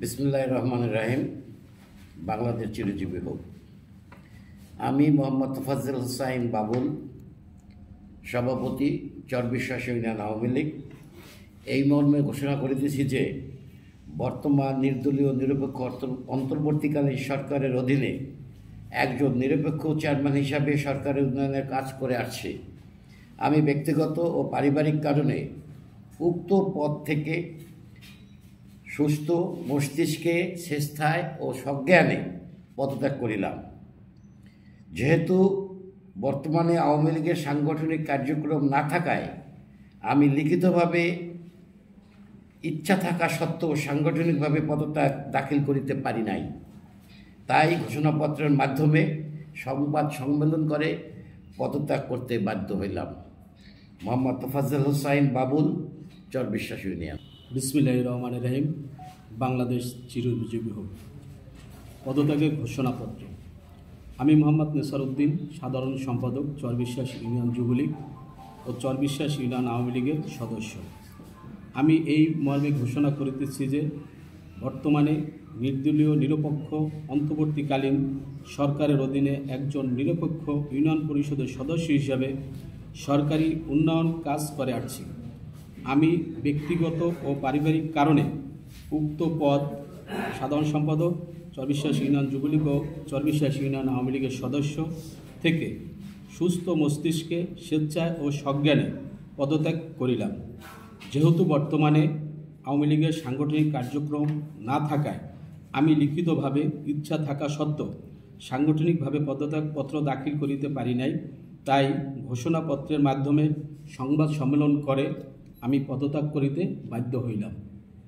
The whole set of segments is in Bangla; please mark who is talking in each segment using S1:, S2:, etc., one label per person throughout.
S1: বিসমিল্লাহির রহমানির রহিম। বাংলাদেশ চিরজীবী হোক। আমি মোহাম্মদ তোফাজ্জল হোসাইন বাবুল, সভাপতি চরবিশ্বাস ইউনিয়ন আওয়ামী লীগ, এই মর্মে ঘোষণা করিতেছি যে বর্তমান নির্দলীয় নিরপেক্ষ অন্তর্বর্তীকালীন সরকারের অধীনে একজন নিরপেক্ষ চেয়ারম্যান হিসাবে সরকারের উন্নয়নের কাজ করে আসছে। আমি ব্যক্তিগত ও পারিবারিক কারণে উক্ত পদ থেকে সুস্থ মস্তিষ্কে, স্বেচ্ছায় ও সজ্ঞানে পদত্যাগ করিলাম। যেহেতু বর্তমানে আওয়ামী লীগের সাংগঠনিক কার্যক্রম না থাকায় আমি লিখিতভাবে ইচ্ছা থাকা সত্ত্বেও সাংগঠনিকভাবে পদত্যাগ দাখিল করিতে পারি নাই, তাই ঘোষণাপত্রের মাধ্যমে সংবাদ সম্মেলন করে পদত্যাগ করতে বাধ্য হইলাম। মোহাম্মদ তোফাজ্জল হোসাইন বাবুল, চরবিশ্বাস ইউনিয়ন।
S2: বিসমিল্লাহির রহমানির রহিম। বাংলাদেশ চিরজীবী হোক। পদত্যাগের ঘোষণাপত্র। আমি মোহাম্মদ নেসারউদ্দিন, সাধারণ সম্পাদক, চরবিশ্বাস ইউনিয়ন যুবলীগ ও চরবিশ্বাস ইউনিয়ন আওয়ামী লীগের সদস্য। আমি এই মর্মে ঘোষণা করিতেছি যে বর্তমানে নির্দলীয় নিরপেক্ষ অন্তর্বর্তীকালীন সরকারের অধীনে একজন নিরপেক্ষ ইউনিয়ন পরিষদের সদস্য হিসাবে সরকারি উন্নয়ন কাজ করে আসছি। আমি ব্যক্তিগত ও পারিবারিক কারণে উক্ত পদ সাধারণ সম্পাদক, চরবিশ্বাস ইউনিয়ন যুবলীগ ও চরবিশ্বাস ইউনিয়ন আওয়ামী লীগের সদস্য থেকে সুস্থ মস্তিষ্কে, স্বেচ্ছায় ও সজ্ঞানে পদত্যাগ করিলাম। যেহেতু বর্তমানে আওয়ামী লীগের সাংগঠনিক কার্যক্রম না থাকায় আমি লিখিতভাবে ইচ্ছা থাকা সত্ত্বেও সাংগঠনিকভাবে পদত্যাগপত্র দাখিল করিতে পারি নাই, তাই ঘোষণাপত্রের মাধ্যমে সংবাদ সম্মেলন করে আমি পদত্যাগ করিতে বাধ্য হইলাম।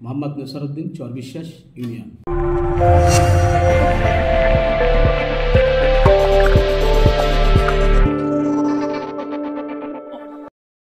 S2: মোহাম্মদ নেসারউদ্দিন, চরবিশ্বাস ইউনিয়ন।